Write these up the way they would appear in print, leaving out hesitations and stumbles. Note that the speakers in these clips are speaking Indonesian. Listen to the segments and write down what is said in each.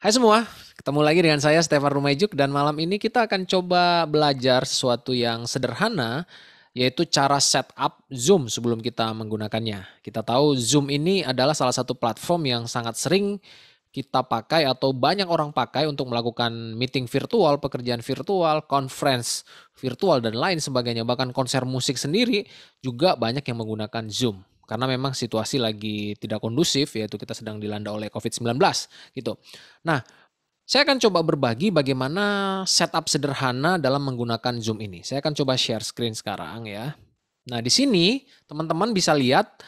Hai semua, ketemu lagi dengan saya Stefan Rumaijuk dan malam ini kita akan coba belajar sesuatu yang sederhana yaitu cara setup Zoom sebelum kita menggunakannya. Kita tahu Zoom ini adalah salah satu platform yang sangat sering kita pakai atau banyak orang pakai untuk melakukan meeting virtual, pekerjaan virtual, conference virtual dan lain sebagainya. Bahkan konser musik sendiri juga banyak yang menggunakan Zoom. Karena memang situasi lagi tidak kondusif, yaitu kita sedang dilanda oleh COVID-19 gitu. Nah, saya akan coba berbagi bagaimana setup sederhana dalam menggunakan Zoom ini. Saya akan coba share screen sekarang ya. Nah, di sini teman-teman bisa lihat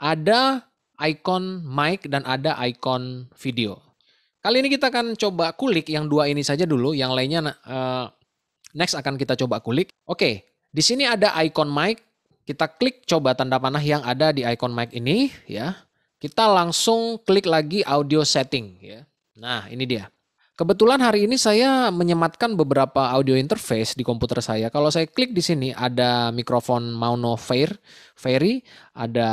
ada icon mic dan ada icon video. Kali ini kita akan coba kulik yang dua ini saja dulu, yang lainnya next akan kita coba kulik. Oke, di sini ada icon mic. Kita klik coba tanda panah yang ada di icon mic ini ya. Kita langsung klik lagi audio setting ya. Nah, ini dia. Kebetulan hari ini saya menyematkan beberapa audio interface di komputer saya. Kalau saya klik di sini ada mikrofon Mauno Fairy, ada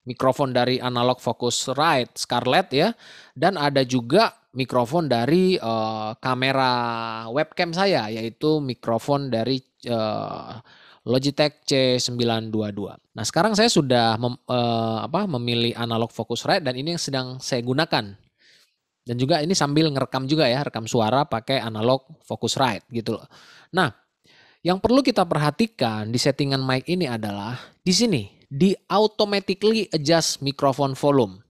mikrofon dari Analog Focusrite Scarlett ya, dan ada juga mikrofon dari kamera webcam saya, yaitu mikrofon dari Logitech C922. Nah, sekarang saya sudah memilih Analog Focusrite dan ini yang sedang saya gunakan. Dan juga ini sambil ngerekam juga ya, rekam suara pakai Analog Focusrite gitu loh. Nah, yang perlu kita perhatikan di settingan mic ini adalah di sini, di automatically adjust microphone volume.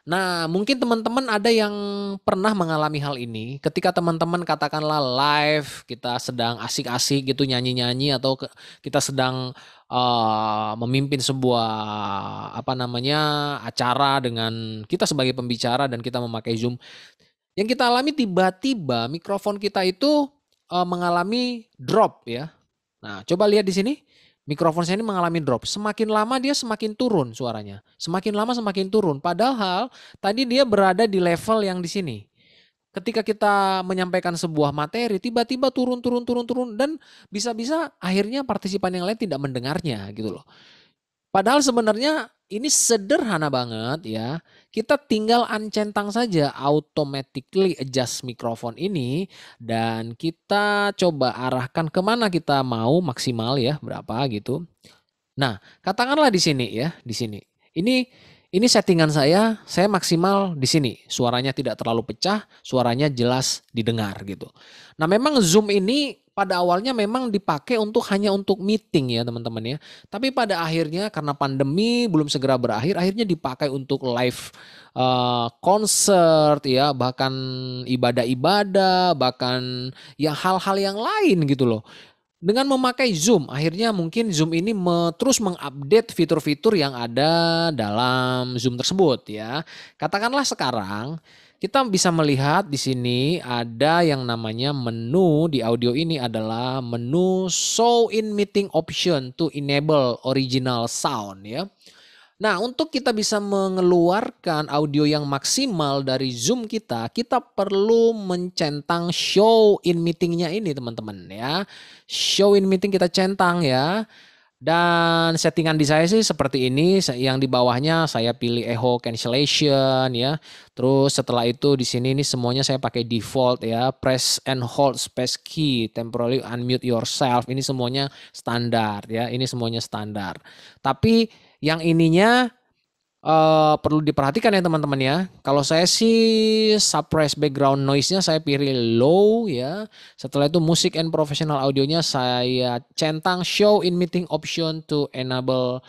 Nah, mungkin teman-teman ada yang pernah mengalami hal ini ketika teman-teman katakanlah live, kita sedang asik-asik gitu nyanyi-nyanyi atau kita sedang memimpin sebuah acara dengan kita sebagai pembicara dan kita memakai Zoom. Yang kita alami tiba-tiba mikrofon kita itu mengalami drop ya. Nah, coba lihat di sini. Mikrofon saya ini mengalami drop. Semakin lama dia semakin turun suaranya. Semakin lama semakin turun. Padahal tadi dia berada di level yang di sini. Ketika kita menyampaikan sebuah materi, tiba-tiba turun, turun, turun, turun. Dan bisa-bisa akhirnya partisipan yang lain tidak mendengarnya gitu loh. Padahal sebenarnya ini sederhana banget ya. Kita tinggal uncentang saja automatically adjust mikrofon ini dan kita coba arahkan kemana kita mau maksimal ya, berapa gitu. Nah, katakanlah di sini ya, di sini. Ini settingan saya maksimal di sini. Suaranya tidak terlalu pecah, suaranya jelas didengar gitu. Nah, memang Zoom ini pada awalnya memang dipakai hanya untuk meeting ya teman-teman ya. Tapi pada akhirnya karena pandemi belum segera berakhir, akhirnya dipakai untuk live konser ya, bahkan ibadah-ibadah, bahkan ya hal-hal yang lain gitu loh. Dengan memakai Zoom, akhirnya mungkin Zoom ini terus mengupdate fitur-fitur yang ada dalam Zoom tersebut ya. Katakanlah sekarang kita bisa melihat di sini ada yang namanya menu di audio ini adalah menu show in meeting option to enable original sound ya. Nah, untuk kita bisa mengeluarkan audio yang maksimal dari Zoom kita, kita perlu mencentang show in meeting-nya ini teman-teman ya. Show in meeting kita centang ya. Dan settingan di saya sih seperti ini, yang di bawahnya saya pilih echo cancellation ya. Terus setelah itu di sini ini semuanya saya pakai default ya. Press and hold space key, temporarily unmute yourself. Ini semuanya standar ya. Ini semuanya standar. Tapi yang ininya perlu diperhatikan ya teman-teman ya. Kalau saya sih suppress background noise-nya saya pilih low ya. Setelah itu music and professional audionya saya centang show in meeting option to enable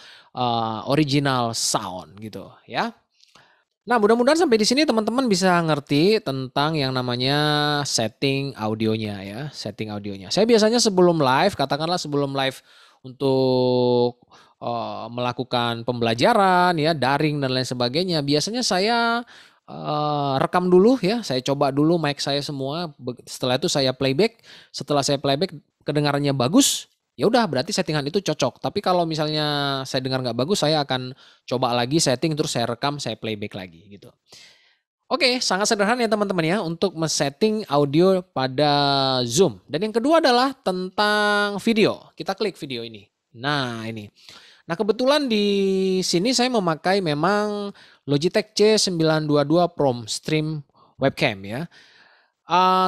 original sound gitu ya. Nah, mudah-mudahan sampai di sini teman-teman bisa ngerti tentang yang namanya setting audionya ya, setting audionya. Saya biasanya sebelum live, katakanlah sebelum live untuk melakukan pembelajaran ya, daring dan lain sebagainya, biasanya saya rekam dulu ya, saya coba dulu mic saya semua, setelah itu saya playback, setelah saya playback kedengarannya bagus, ya udah berarti settingan itu cocok. Tapi kalau misalnya saya dengar nggak bagus, saya akan coba lagi setting terus saya rekam, saya playback lagi gitu. Oke, sangat sederhana ya teman-teman ya untuk men-setting audio pada Zoom. Dan yang kedua adalah tentang video. Kita klik video ini. Nah, ini. Nah, kebetulan di sini saya memakai memang Logitech C922 Pro Stream Webcam ya.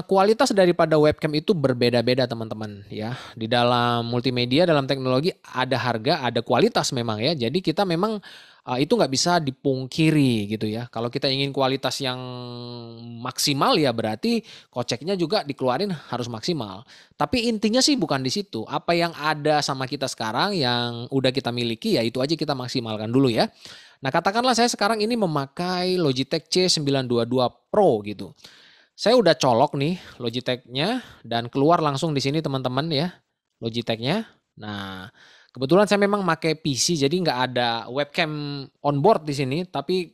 Kualitas daripada webcam itu berbeda-beda teman-teman ya. Di dalam multimedia, dalam teknologi ada harga, ada kualitas memang ya. Jadi kita memang itu nggak bisa dipungkiri gitu ya. Kalau kita ingin kualitas yang maksimal ya berarti koceknya juga dikeluarin harus maksimal. Tapi intinya sih bukan di situ. Apa yang ada sama kita sekarang yang udah kita miliki ya itu aja kita maksimalkan dulu ya. Nah katakanlah saya sekarang ini memakai Logitech C922 Pro gitu. Saya udah colok nih Logitech-nya dan keluar langsung di sini teman-teman ya, Logitech-nya. Nah, kebetulan saya memang pakai PC jadi nggak ada webcam on board di sini, tapi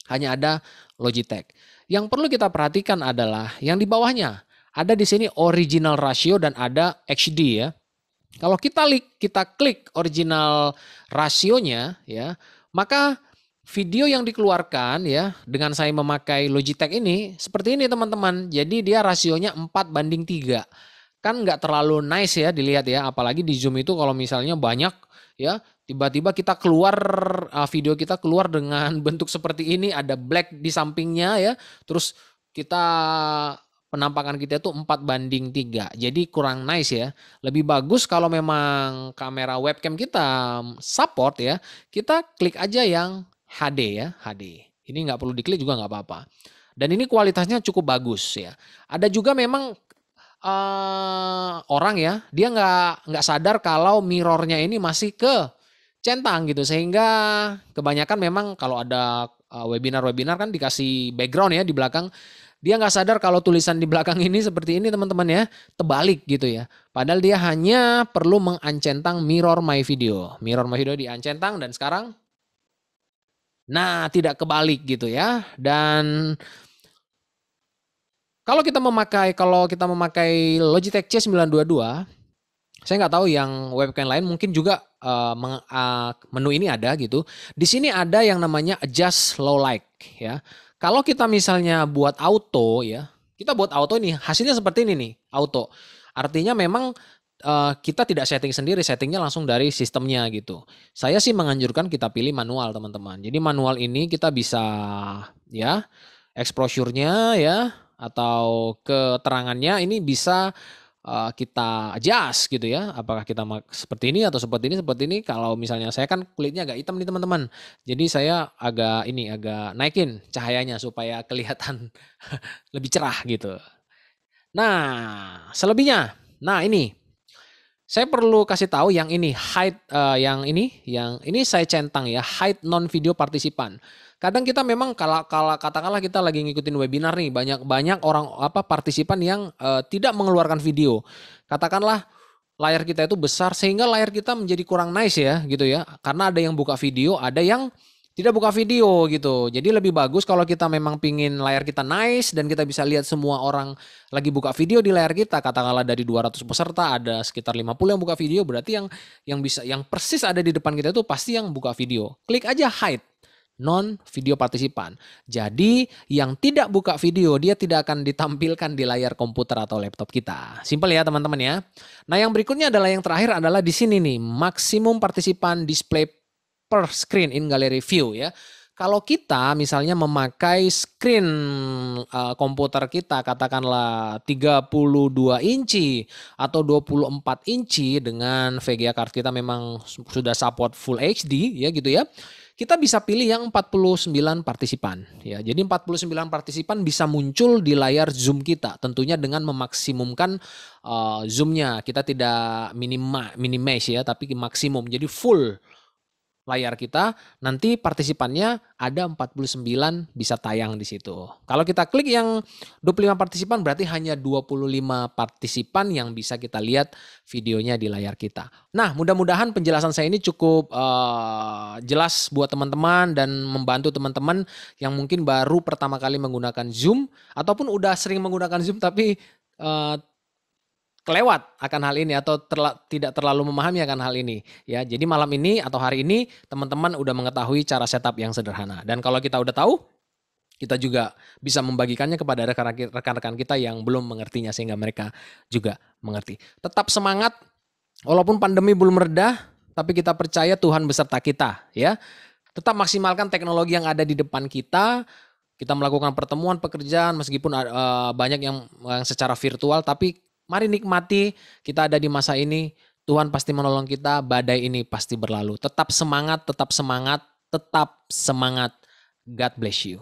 hanya ada Logitech. Yang perlu kita perhatikan adalah yang di bawahnya. Ada di sini original ratio dan ada HD ya. Kalau kita klik original rasionya ya, maka video yang dikeluarkan ya dengan saya memakai Logitech ini seperti ini teman-teman. Jadi dia rasionya 4:3. Kan nggak terlalu nice ya dilihat ya. Apalagi di Zoom itu kalau misalnya banyak ya tiba-tiba kita keluar video kita keluar dengan bentuk seperti ini. Ada black di sampingnya ya. Terus kita penampakan kita itu 4:3. Jadi kurang nice ya. Lebih bagus kalau memang kamera webcam kita support ya. Kita klik aja yang HD ya, HD. Ini nggak perlu diklik juga nggak apa-apa. Dan ini kualitasnya cukup bagus ya. Ada juga memang orang ya, dia nggak sadar kalau mirrornya ini masih ke centang gitu. Sehingga kebanyakan memang kalau ada webinar-webinar kan dikasih background ya di belakang. Dia nggak sadar kalau tulisan di belakang ini seperti ini teman-teman ya, terbalik gitu ya. Padahal dia hanya perlu mengancentang mirror my video. Mirror my video diancentang dan sekarang nah tidak kebalik gitu ya. Dan kalau kita memakai Logitech C922, saya nggak tahu yang webcam lain mungkin juga menu ini ada gitu. Di sini ada yang namanya adjust low light ya. Kalau kita misalnya buat auto ya, kita buat auto ini hasilnya seperti ini nih, auto. Artinya memang kita tidak setting sendiri, settingnya langsung dari sistemnya gitu. Saya sih menganjurkan kita pilih manual teman-teman. Jadi manual ini kita bisa ya exposure-nya ya atau keterangannya ini bisa kita adjust gitu ya. Apakah kita seperti ini atau seperti ini. Kalau misalnya saya kan kulitnya agak hitam nih teman-teman. Jadi saya agak naikin cahayanya supaya kelihatan lebih cerah gitu. Nah, selebihnya. Nah, ini saya perlu kasih tahu yang ini hide yang ini saya centang ya, hide non video partisipan. Kadang kita memang kalau katakanlah kita lagi ngikutin webinar nih, banyak orang partisipan yang tidak mengeluarkan video. Katakanlah layar kita itu besar sehingga layar kita menjadi kurang nice ya gitu ya. Karena ada yang buka video, ada yang tidak buka video gitu. Jadi lebih bagus kalau kita memang pingin layar kita nice dan kita bisa lihat semua orang lagi buka video di layar kita. Katakanlah dari 200 peserta ada sekitar 50 yang buka video, berarti yang persis ada di depan kita itu pasti yang buka video. Klik aja hide non video partisipan. Jadi yang tidak buka video dia tidak akan ditampilkan di layar komputer atau laptop kita. Simpel ya teman-teman ya. Nah, yang berikutnya adalah yang terakhir adalah di sini nih, maksimum partisipan display per screen in gallery view ya. Kalau kita misalnya memakai screen komputer kita katakanlah 32 inci atau 24 inci dengan VGA card kita memang sudah support Full HD ya gitu ya. Kita bisa pilih yang 49 partisipan ya. Jadi 49 partisipan bisa muncul di layar Zoom kita tentunya dengan memaksimumkan zoomnya. Kita tidak minimize ya tapi maksimum. Jadi full layar kita, nanti partisipannya ada 49 bisa tayang di situ. Kalau kita klik yang 25 partisipan berarti hanya 25 partisipan yang bisa kita lihat videonya di layar kita. Nah, mudah-mudahan penjelasan saya ini cukup jelas buat teman-teman dan membantu teman-teman yang mungkin baru pertama kali menggunakan Zoom ataupun udah sering menggunakan Zoom tapi kelewat akan hal ini atau tidak terlalu memahami akan hal ini ya. Jadi malam ini atau hari ini teman-teman udah mengetahui cara setup yang sederhana. Dan kalau kita udah tahu, kita juga bisa membagikannya kepada rekan-rekan kita yang belum mengertinya sehingga mereka juga mengerti. Tetap semangat walaupun pandemi belum reda, tapi kita percaya Tuhan beserta kita ya. Tetap maksimalkan teknologi yang ada di depan kita melakukan pertemuan pekerjaan meskipun banyak yang secara virtual, tapi mari nikmati kita ada di masa ini, Tuhan pasti menolong kita, badai ini pasti berlalu. Tetap semangat, tetap semangat, tetap semangat. God bless you.